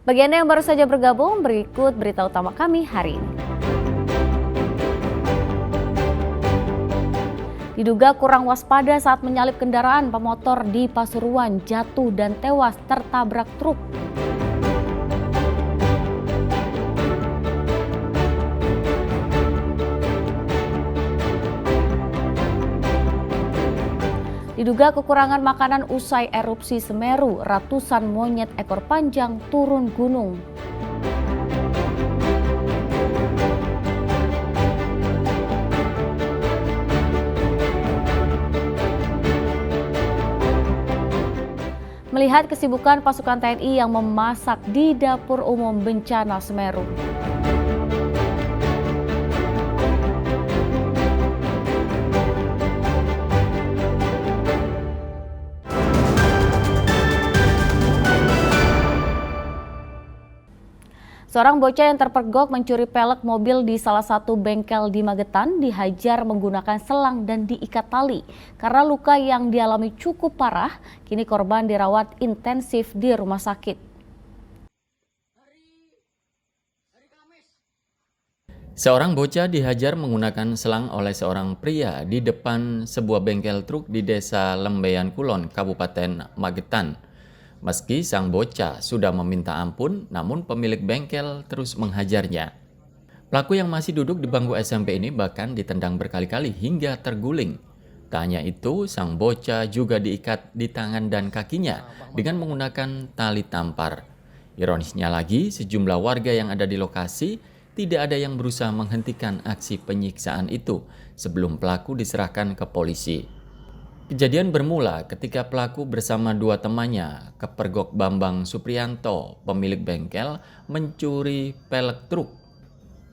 Bagi Anda yang baru saja bergabung, berikut berita utama kami hari ini. Diduga kurang waspada saat menyalip kendaraan, pemotor di Pasuruan jatuh dan tewas tertabrak truk. Diduga kekurangan makanan usai erupsi Semeru, ratusan monyet ekor panjang turun gunung. Melihat kesibukan pasukan TNI yang memasak di dapur umum bencana Semeru. Seorang bocah yang terpergok mencuri pelek mobil di salah satu bengkel di Magetan dihajar menggunakan selang dan diikat tali. Karena luka yang dialami cukup parah, kini korban dirawat intensif di rumah sakit. Seorang bocah dihajar menggunakan selang oleh seorang pria di depan sebuah bengkel truk di Desa Lembeyan Kulon, Kabupaten Magetan. Meski sang bocah sudah meminta ampun, namun pemilik bengkel terus menghajarnya. Pelaku yang masih duduk di bangku SMP ini bahkan ditendang berkali-kali hingga terguling. Tak hanya itu, sang bocah juga diikat di tangan dan kakinya dengan menggunakan tali tampar. Ironisnya lagi, sejumlah warga yang ada di lokasi tidak ada yang berusaha menghentikan aksi penyiksaan itu sebelum pelaku diserahkan ke polisi. Kejadian bermula ketika pelaku bersama dua temannya, kepergok Bambang Supriyanto, pemilik bengkel, mencuri pelek truk.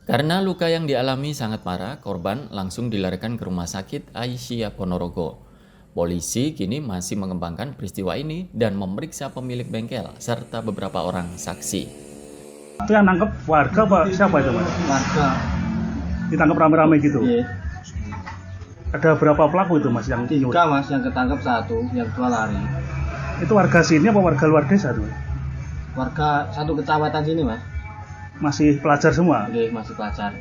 Karena luka yang dialami sangat parah, korban langsung dilarikan ke Rumah Sakit Aisyah Ponorogo. Polisi kini masih mengembangkan peristiwa ini dan memeriksa pemilik bengkel serta beberapa orang saksi. Itu yang nangkep warga apa siapa itu, Mas? Warga. Ditangkap rame-rame gitu? Iya. Ada berapa pelaku itu, Mas? Yang 3 Mas, yang ketangkep 1, yang 2 lari. Itu warga sini apa warga luar desa tuh? Warga satu kecamatan sini Mas. Masih pelajar semua? Oke, masih pelajar.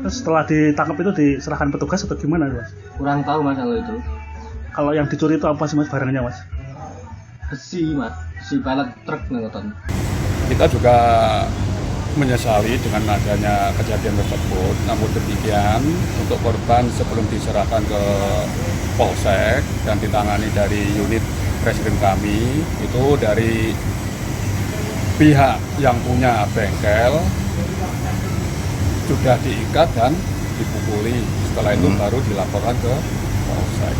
Terus setelah ditangkap itu diserahkan petugas atau gimana, Mas? Kurang tahu Mas kalau itu. Kalau yang dicuri itu apa sih, Mas, barangnya, Mas? Besi Mas, besi pelek truk nonton. Kita juga menyesali dengan adanya kejadian tersebut. Namun demikian, untuk korban sebelum diserahkan ke Polsek dan ditangani dari unit presiden kami, itu dari pihak yang punya bengkel sudah diikat dan dipukuli. Setelah itu baru dilaporkan ke Polsek.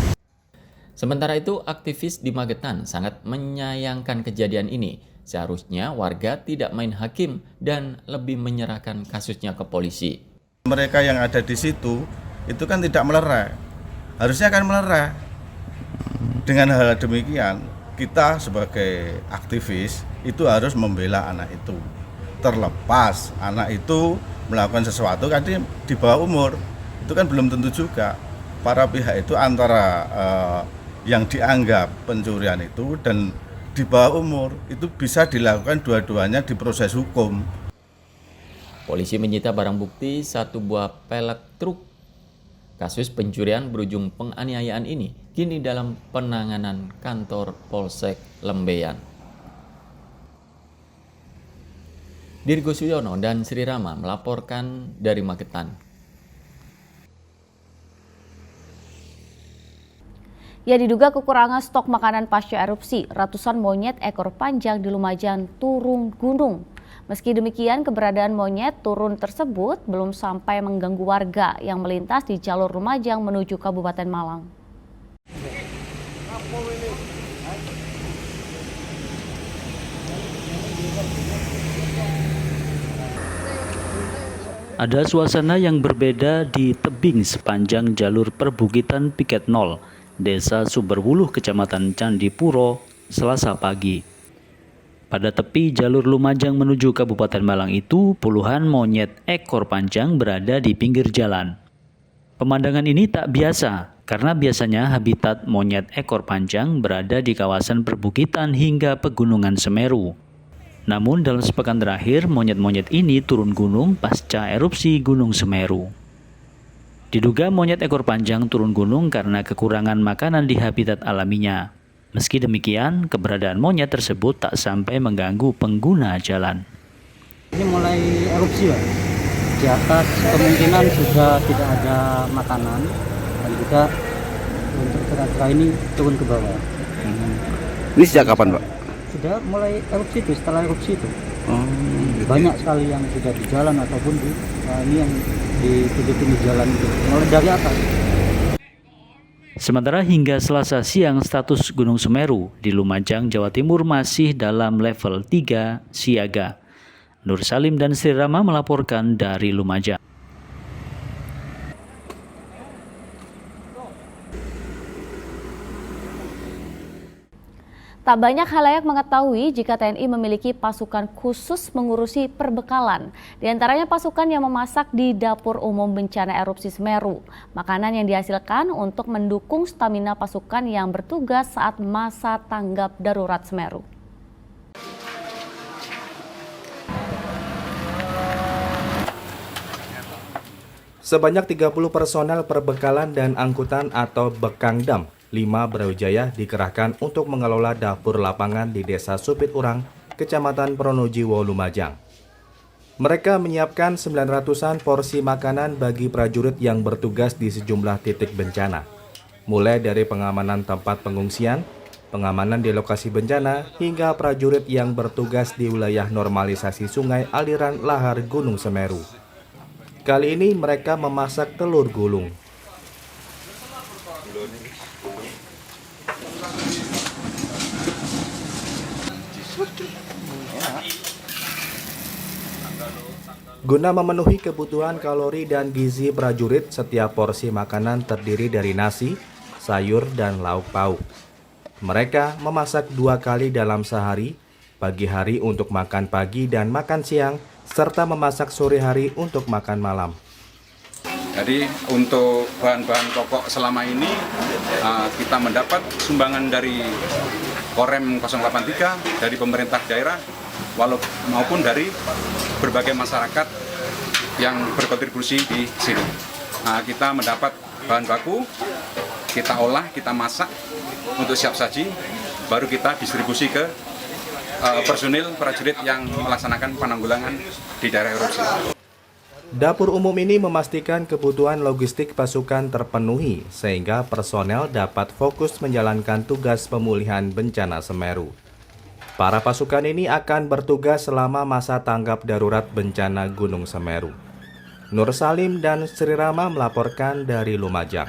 Sementara itu, aktivis di Magetan sangat menyayangkan kejadian ini. Seharusnya warga tidak main hakim dan lebih menyerahkan kasusnya ke polisi. Mereka yang ada di situ itu kan tidak melerai, harusnya kan melerai. Dengan hal demikian, kita sebagai aktivis itu harus membela anak itu. Terlepas anak itu melakukan sesuatu kan di bawah umur, itu kan belum tentu juga. Para pihak itu antara yang dianggap pencurian itu dan di bawah umur itu bisa dilakukan dua-duanya di proses hukum. Polisi menyita barang bukti 1 buah pelek truk. Kasus pencurian berujung penganiayaan ini kini dalam penanganan kantor Polsek Lembeyan. Dirgo Suyono dan Sri Rama melaporkan dari Magetan. Ya, diduga kekurangan stok makanan pasca erupsi, ratusan monyet ekor panjang di Lumajang turun gunung. Meski demikian, keberadaan monyet turun tersebut belum sampai mengganggu warga yang melintas di jalur Lumajang menuju Kabupaten Malang. Ada suasana yang berbeda di tebing sepanjang jalur perbukitan Piket 0, Desa Sumberwuluh, Kecamatan Candipuro, Selasa pagi. Pada tepi jalur Lumajang menuju Kabupaten Malang itu, puluhan monyet ekor panjang berada di pinggir jalan. Pemandangan ini tak biasa, karena biasanya habitat monyet ekor panjang berada di kawasan perbukitan hingga pegunungan Semeru. Namun dalam sepekan terakhir, monyet-monyet ini turun gunung pasca erupsi Gunung Semeru. Diduga monyet ekor panjang turun gunung karena kekurangan makanan di habitat alaminya. Meski demikian, keberadaan monyet tersebut tak sampai mengganggu pengguna jalan. Ini mulai erupsi, Pak. Di atas kemungkinan sudah tidak ada makanan dan juga untuk kera-kera ini turun ke bawah. Ini sejak kapan, Pak? Sudah mulai erupsi itu, setelah erupsi itu. Banyak sekali yang sudah di jalan ataupun ini yang di pinggir jalan itu, mulai dari atas. Sementara hingga Selasa siang status Gunung Semeru di Lumajang, Jawa Timur masih dalam level 3 siaga. Nur Salim dan Sri Rama melaporkan dari Lumajang. Tak banyak khalayak mengetahui jika TNI memiliki pasukan khusus mengurusi perbekalan. Di antaranya pasukan yang memasak di dapur umum bencana erupsi Semeru. Makanan yang dihasilkan untuk mendukung stamina pasukan yang bertugas saat masa tanggap darurat Semeru. Sebanyak 30 personel perbekalan dan angkutan atau Bekangdam 5 Brawijaya dikerahkan untuk mengelola dapur lapangan di Desa Supit Urang, Kecamatan Pronojiwo, Lumajang. Mereka menyiapkan 900-an porsi makanan bagi prajurit yang bertugas di sejumlah titik bencana, mulai dari pengamanan tempat pengungsian, pengamanan di lokasi bencana, hingga prajurit yang bertugas di wilayah normalisasi sungai aliran lahar Gunung Semeru. Kali ini mereka memasak telur gulung. Guna memenuhi kebutuhan kalori dan gizi prajurit, setiap porsi makanan terdiri dari nasi, sayur, dan lauk pauk. Mereka memasak 2 kali dalam sehari, pagi hari untuk makan pagi dan makan siang, serta memasak sore hari untuk makan malam. Jadi untuk bahan-bahan pokok selama ini kita mendapat sumbangan dari Korem 083, dari pemerintah daerah, maupun dari berbagai masyarakat yang berkontribusi di sini. Kita mendapat bahan baku, kita olah, kita masak untuk siap saji, baru kita distribusi ke personil prajurit yang melaksanakan penanggulangan di daerah erupsi. Dapur umum ini memastikan kebutuhan logistik pasukan terpenuhi sehingga personel dapat fokus menjalankan tugas pemulihan bencana Semeru. Para pasukan ini akan bertugas selama masa tanggap darurat bencana Gunung Semeru. Nur Salim dan Sri Rama melaporkan dari Lumajang.